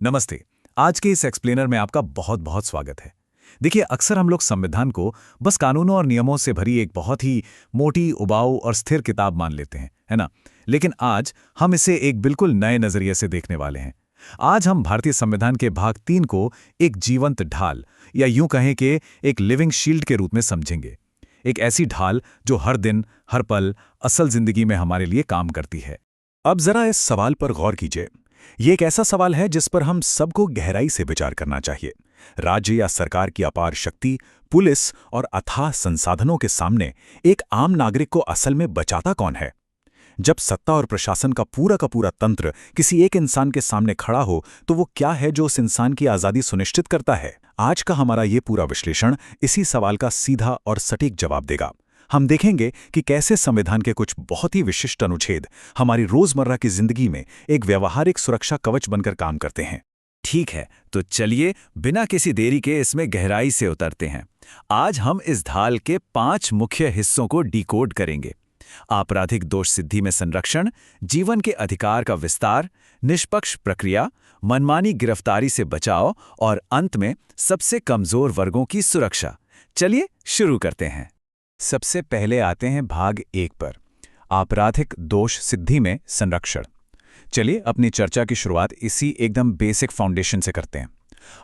नमस्ते। आज के इस एक्सप्लेनर में आपका बहुत बहुत स्वागत है। देखिए, अक्सर हम लोग संविधान को बस कानूनों और नियमों से भरी एक बहुत ही मोटी, उबाऊ और स्थिर किताब मान लेते हैं, है ना? लेकिन आज हम इसे एक बिल्कुल नए नजरिए से देखने वाले हैं। आज हम भारतीय संविधान के भाग 3 को एक जीवंत ढाल या यूं कहें कि एक लिविंग शील्ड के रूप में समझेंगे। एक ऐसी ढाल जो हर दिन, हर पल, असल जिंदगी में हमारे लिए काम करती है। अब जरा इस सवाल पर गौर कीजिए। ये एक ऐसा सवाल है जिस पर हम सबको गहराई से विचार करना चाहिए। राज्य या सरकार की अपार शक्ति, पुलिस और अथाह संसाधनों के सामने एक आम नागरिक को असल में बचाता कौन है? जब सत्ता और प्रशासन का पूरा तंत्र किसी एक इंसान के सामने खड़ा हो, तो वो क्या है जो उस इंसान की आज़ादी सुनिश्चित करता है? आज का हमारा ये पूरा विश्लेषण इसी सवाल का सीधा और सटीक जवाब देगा। हम देखेंगे कि कैसे संविधान के कुछ बहुत ही विशिष्ट अनुच्छेद हमारी रोजमर्रा की जिंदगी में एक व्यवहारिक सुरक्षा कवच बनकर काम करते हैं। ठीक है, तो चलिए बिना किसी देरी के इसमें गहराई से उतरते हैं। आज हम इस ढाल के 5 मुख्य हिस्सों को डिकोड करेंगे। आपराधिक दोष सिद्धि में संरक्षण, जीवन के अधिकार का विस्तार, निष्पक्ष प्रक्रिया, मनमानी गिरफ्तारी से बचाव और अंत में सबसे कमजोर वर्गों की सुरक्षा। चलिए शुरू करते हैं। सबसे पहले आते हैं भाग 1 पर, आपराधिक दोष सिद्धि में संरक्षण। चलिए अपनी चर्चा की शुरुआत इसी एकदम बेसिक फाउंडेशन से करते हैं।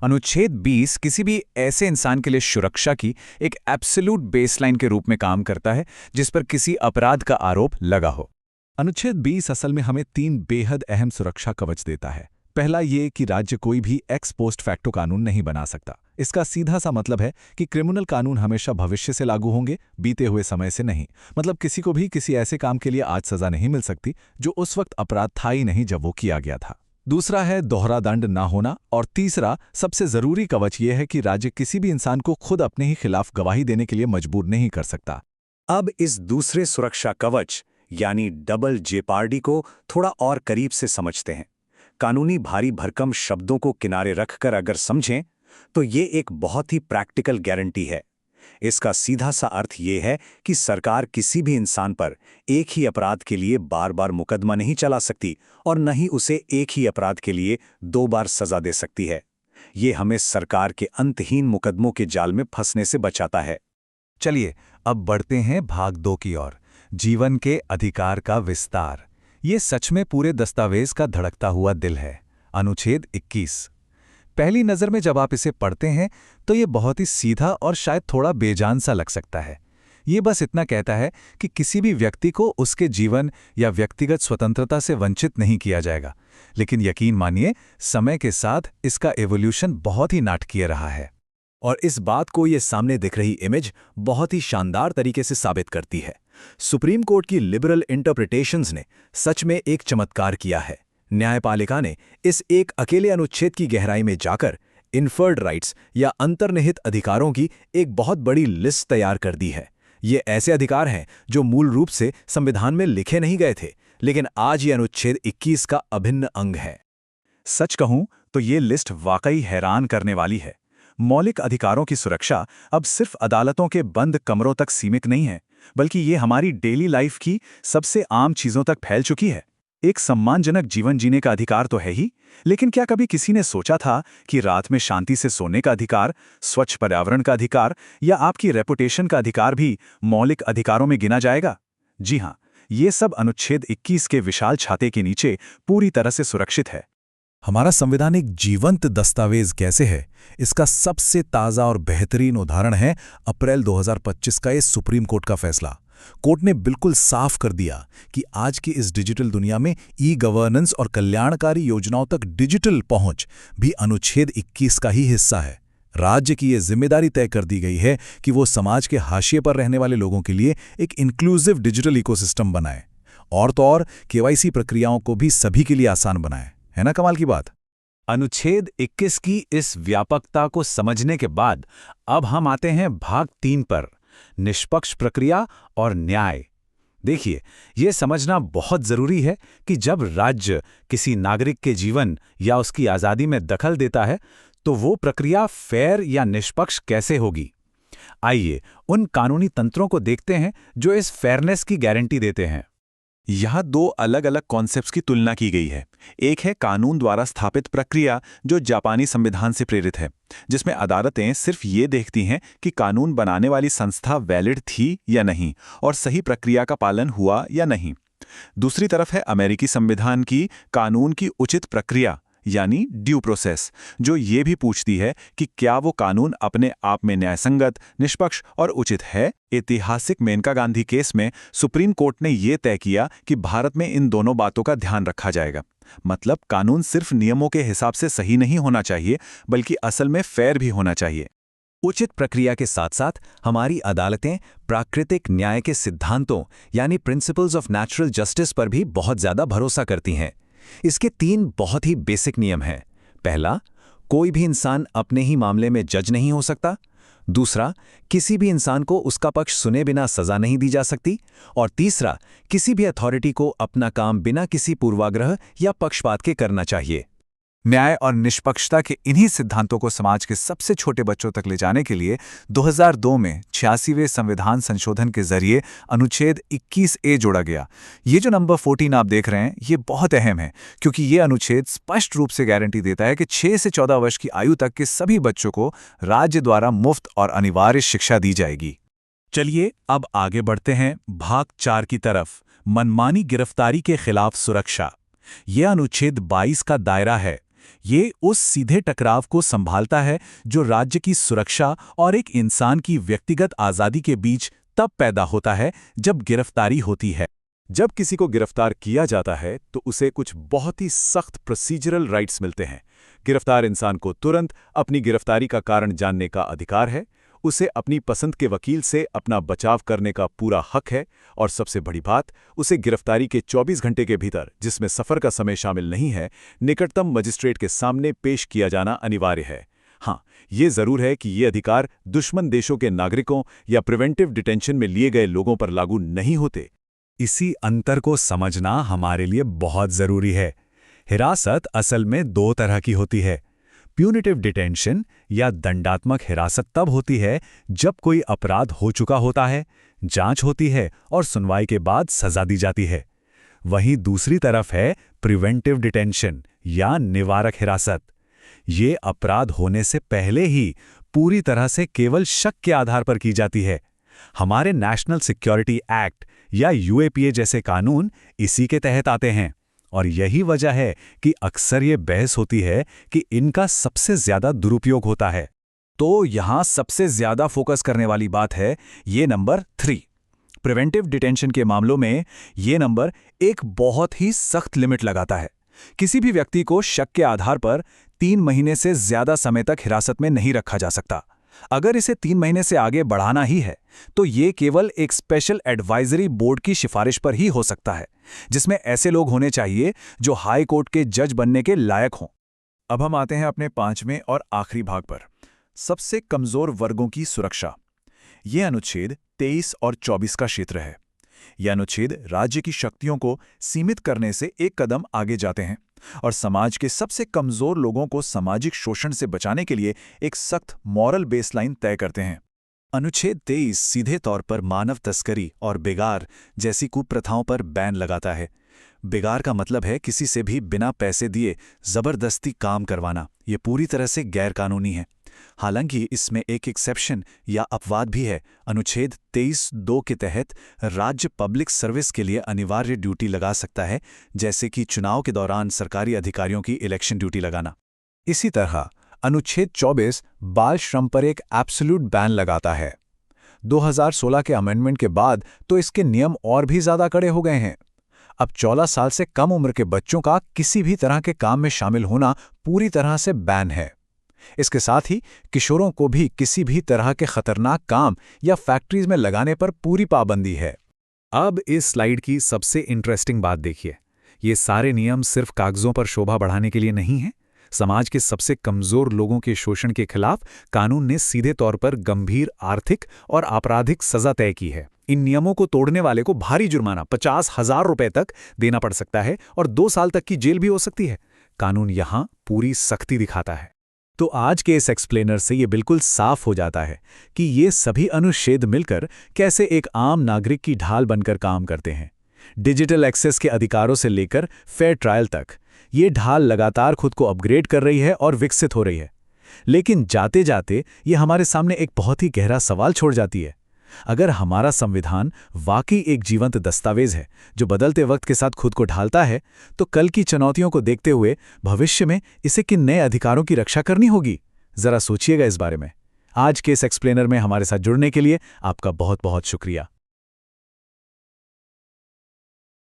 अनुच्छेद 20 किसी भी ऐसे इंसान के लिए सुरक्षा की एक एब्सोल्यूट बेसलाइन के रूप में काम करता है जिस पर किसी अपराध का आरोप लगा हो। अनुच्छेद 20 असल में हमें 3 बेहद अहम सुरक्षा कवच देता है। पहला ये कि राज्य कोई भी एक्स पोस्ट फैक्टो कानून नहीं बना सकता। इसका सीधा सा मतलब है कि क्रिमिनल कानून हमेशा भविष्य से लागू होंगे, बीते हुए समय से नहीं। मतलब किसी को भी किसी ऐसे काम के लिए आज सजा नहीं मिल सकती जो उस वक्त अपराध था ही नहीं जब वो किया गया था। दूसरा है दोहरा दंड ना होना, और तीसरा सबसे जरूरी कवच ये है कि राज्य किसी भी इंसान को खुद अपने ही खिलाफ गवाही देने के लिए मजबूर नहीं कर सकता। अब इस दूसरे सुरक्षा कवच यानी डबल जेपार्डी को थोड़ा और करीब से समझते हैं। कानूनी भारी भरकम शब्दों को किनारे रखकर अगर समझें तो ये एक बहुत ही प्रैक्टिकल गारंटी है। इसका सीधा सा अर्थ ये है कि सरकार किसी भी इंसान पर एक ही अपराध के लिए बार बार मुकदमा नहीं चला सकती और न ही उसे एक ही अपराध के लिए 2 बार सजा दे सकती है। ये हमें सरकार के अंतहीन मुकदमों के जाल में फंसने से बचाता है। चलिए अब बढ़ते हैं भाग 2 की ओर, जीवन के अधिकार का विस्तार। ये सच में पूरे दस्तावेज का धड़कता हुआ दिल है। अनुच्छेद 21। पहली नज़र में जब आप इसे पढ़ते हैं तो ये बहुत ही सीधा और शायद थोड़ा बेजान सा लग सकता है। ये बस इतना कहता है कि किसी भी व्यक्ति को उसके जीवन या व्यक्तिगत स्वतंत्रता से वंचित नहीं किया जाएगा। लेकिन यकीन मानिए, समय के साथ इसका एवोल्यूशन बहुत ही नाटकीय रहा है। और इस बात को ये सामने दिख रही इमेज बहुत ही शानदार तरीके से साबित करती है। सुप्रीम कोर्ट की लिबरल इंटरप्रिटेशंस ने सच में एक चमत्कार किया है। न्यायपालिका ने इस एक अकेले अनुच्छेद की गहराई में जाकर इन्फर्ड राइट्स या अंतर्निहित अधिकारों की एक बहुत बड़ी लिस्ट तैयार कर दी है। ये ऐसे अधिकार हैं जो मूल रूप से संविधान में लिखे नहीं गए थे, लेकिन आज ये अनुच्छेद 21 का अभिन्न अंग है। सच कहूं तो ये लिस्ट वाकई हैरान करने वाली है। मौलिक अधिकारों की सुरक्षा अब सिर्फ अदालतों के बंद कमरों तक सीमित नहीं है, बल्कि ये हमारी डेली लाइफ की सबसे आम चीजों तक फैल चुकी है। एक सम्मानजनक जीवन जीने का अधिकार तो है ही, लेकिन क्या कभी किसी ने सोचा था कि रात में शांति से सोने का अधिकार, स्वच्छ पर्यावरण का अधिकार या आपकी रेपुटेशन का अधिकार भी मौलिक अधिकारों में गिना जाएगा? जी हां, ये सब अनुच्छेद 21 के विशाल छाते के नीचे पूरी तरह से सुरक्षित है। हमारा संविधान एक जीवंत दस्तावेज कैसे है, इसका सबसे ताज़ा और बेहतरीन उदाहरण है अप्रैल 2025 का ये सुप्रीम कोर्ट का फैसला। कोर्ट ने बिल्कुल साफ कर दिया कि आज की इस डिजिटल दुनिया में ई गवर्नेंस और कल्याणकारी योजनाओं तक डिजिटल पहुंच भी अनुच्छेद 21 का ही हिस्सा है। राज्य की ये जिम्मेदारी तय कर दी गई है कि वो समाज के हाशिए पर रहने वाले लोगों के लिए एक इंक्लूसिव डिजिटल इकोसिस्टम बनाए, और तो और केवाईसी प्रक्रियाओं को भी सभी के लिए आसान बनाए। है ना कमाल की बात? अनुच्छेद 21 की इस व्यापकता को समझने के बाद अब हम आते हैं भाग 3 पर, निष्पक्ष प्रक्रिया और न्याय। देखिए, यह समझना बहुत जरूरी है कि जब राज्य किसी नागरिक के जीवन या उसकी आज़ादी में दखल देता है तो वो प्रक्रिया फेयर या निष्पक्ष कैसे होगी। आइए उन कानूनी तंत्रों को देखते हैं जो इस फेयरनेस की गारंटी देते हैं। यहाँ दो अलग अलग कॉन्सेप्ट्स की तुलना की गई है। एक है कानून द्वारा स्थापित प्रक्रिया, जो जापानी संविधान से प्रेरित है, जिसमें अदालतें सिर्फ ये देखती हैं कि कानून बनाने वाली संस्था वैलिड थी या नहीं और सही प्रक्रिया का पालन हुआ या नहीं। दूसरी तरफ है अमेरिकी संविधान की कानून की उचित प्रक्रिया, यानी ड्यू प्रोसेस, जो ये भी पूछती है कि क्या वो कानून अपने आप में न्यायसंगत, निष्पक्ष और उचित है। ऐतिहासिक मेनका गांधी केस में सुप्रीम कोर्ट ने ये तय किया कि भारत में इन दोनों बातों का ध्यान रखा जाएगा। मतलब कानून सिर्फ नियमों के हिसाब से सही नहीं होना चाहिए, बल्कि असल में फेयर भी होना चाहिए। उचित प्रक्रिया के साथ साथ हमारी अदालतें प्राकृतिक न्याय के सिद्धांतों यानी प्रिंसिपल्स ऑफ नेचुरल जस्टिस पर भी बहुत ज्यादा भरोसा करती हैं। इसके 3 बहुत ही बेसिक नियम हैं। पहला, कोई भी इंसान अपने ही मामले में जज नहीं हो सकता। दूसरा, किसी भी इंसान को उसका पक्ष सुने बिना सजा नहीं दी जा सकती। और तीसरा, किसी भी अथॉरिटी को अपना काम बिना किसी पूर्वाग्रह या पक्षपात के करना चाहिए। न्याय और निष्पक्षता के इन्हीं सिद्धांतों को समाज के सबसे छोटे बच्चों तक ले जाने के लिए 2002 में 86वें संविधान संशोधन के जरिए अनुच्छेद 21A जोड़ा गया। ये जो नंबर 14 आप देख रहे हैं, ये बहुत अहम है, क्योंकि ये अनुच्छेद स्पष्ट रूप से गारंटी देता है कि 6 से 14 वर्ष की आयु तक के सभी बच्चों को राज्य द्वारा मुफ्त और अनिवार्य शिक्षा दी जाएगी। चलिए अब आगे बढ़ते हैं भाग 4 की तरफ, मनमानी गिरफ्तारी के खिलाफ सुरक्षा। यह अनुच्छेद 22 का दायरा है। ये उस सीधे टकराव को संभालता है जो राज्य की सुरक्षा और एक इंसान की व्यक्तिगत आज़ादी के बीच तब पैदा होता है जब गिरफ्तारी होती है। जब किसी को गिरफ्तार किया जाता है तो उसे कुछ बहुत ही सख्त प्रोसीजरल राइट्स मिलते हैं। गिरफ्तार इंसान को तुरंत अपनी गिरफ्तारी का कारण जानने का अधिकार है, उसे अपनी पसंद के वकील से अपना बचाव करने का पूरा हक है, और सबसे बड़ी बात, उसे गिरफ्तारी के 24 घंटे के भीतर, जिसमें सफ़र का समय शामिल नहीं है, निकटतम मजिस्ट्रेट के सामने पेश किया जाना अनिवार्य है। हाँ, ये ज़रूर है कि ये अधिकार दुश्मन देशों के नागरिकों या प्रिवेंटिव डिटेंशन में लिए गए लोगों पर लागू नहीं होते। इसी अंतर को समझना हमारे लिए बहुत ज़रूरी है। हिरासत असल में 2 तरह की होती है। प्यूनिटिव डिटेंशन या दंडात्मक हिरासत तब होती है जब कोई अपराध हो चुका होता है, जांच होती है और सुनवाई के बाद सजा दी जाती है। वहीं दूसरी तरफ है प्रिवेंटिव डिटेंशन या निवारक हिरासत। ये अपराध होने से पहले ही पूरी तरह से केवल शक के आधार पर की जाती है। हमारे नेशनल सिक्योरिटी एक्ट या यूएपीए जैसे कानून इसी के तहत आते हैं, और यही वजह है कि अक्सर ये बहस होती है कि इनका सबसे ज्यादा दुरुपयोग होता है। तो यहां सबसे ज्यादा फोकस करने वाली बात है ये नंबर 3। प्रिवेंटिव डिटेंशन के मामलों में ये नंबर एक बहुत ही सख्त लिमिट लगाता है। किसी भी व्यक्ति को शक के आधार पर 3 महीने से ज्यादा समय तक हिरासत में नहीं रखा जा सकता। अगर इसे 3 महीने से आगे बढ़ाना ही है तो ये केवल एक स्पेशल एडवाइजरी बोर्ड की सिफारिश पर ही हो सकता है, जिसमें ऐसे लोग होने चाहिए जो हाई कोर्ट के जज बनने के लायक हों। अब हम आते हैं अपने 5वें और आखिरी भाग पर, सबसे कमजोर वर्गों की सुरक्षा। यह अनुच्छेद 23 और 24 का क्षेत्र है। यह अनुच्छेद राज्य की शक्तियों को सीमित करने से एक कदम आगे जाते हैं और समाज के सबसे कमजोर लोगों को सामाजिक शोषण से बचाने के लिए एक सख्त मॉरल बेसलाइन तय करते हैं। अनुच्छेद 23 सीधे तौर पर मानव तस्करी और बेगार जैसी कुप्रथाओं पर बैन लगाता है। बेगार का मतलब है किसी से भी बिना पैसे दिए जबरदस्ती काम करवाना। ये पूरी तरह से गैरकानूनी है। हालांकि इसमें एक एक्सेप्शन या अपवाद भी है। अनुच्छेद 23(2) के तहत राज्य पब्लिक सर्विस के लिए अनिवार्य ड्यूटी लगा सकता है, जैसे कि चुनाव के दौरान सरकारी अधिकारियों की इलेक्शन ड्यूटी लगाना। इसी तरह अनुच्छेद 24 बाल श्रम पर एक एब्सोल्यूट बैन लगाता है। 2016 के अमेंडमेंट के बाद तो इसके नियम और भी ज्यादा कड़े हो गए हैं। अब 14 साल से कम उम्र के बच्चों का किसी भी तरह के काम में शामिल होना पूरी तरह से बैन है। इसके साथ ही किशोरों को भी किसी भी तरह के खतरनाक काम या फैक्ट्रीज में लगाने पर पूरी पाबंदी है। अब इस स्लाइड की सबसे इंटरेस्टिंग बात देखिए। ये सारे नियम सिर्फ कागजों पर शोभा बढ़ाने के लिए नहीं हैं। समाज के सबसे कमजोर लोगों के शोषण के खिलाफ कानून ने सीधे तौर पर गंभीर आर्थिक और आपराधिक सजा तय की है। इन नियमों को तोड़ने वाले को भारी जुर्माना 50,000 रुपए तक देना पड़ सकता है और 2 साल तक की जेल भी हो सकती है। कानून यहां पूरी सख्ती दिखाता है। तो आज के इस एक्सप्लेनर से ये बिल्कुल साफ हो जाता है कि ये सभी अनुच्छेद मिलकर कैसे एक आम नागरिक की ढाल बनकर काम करते हैं। डिजिटल एक्सेस के अधिकारों से लेकर फेयर ट्रायल तक, ये ढाल लगातार खुद को अपग्रेड कर रही है और विकसित हो रही है। लेकिन जाते जाते ये हमारे सामने एक बहुत ही गहरा सवाल छोड़ जाती है। अगर हमारा संविधान वाकई एक जीवंत दस्तावेज है जो बदलते वक्त के साथ खुद को ढालता है, तो कल की चुनौतियों को देखते हुए भविष्य में इसे किन नए अधिकारों की रक्षा करनी होगी? जरा सोचिएगा इस बारे में। आज के इस एक्सप्लेनर में हमारे साथ जुड़ने के लिए आपका बहुत बहुत शुक्रिया।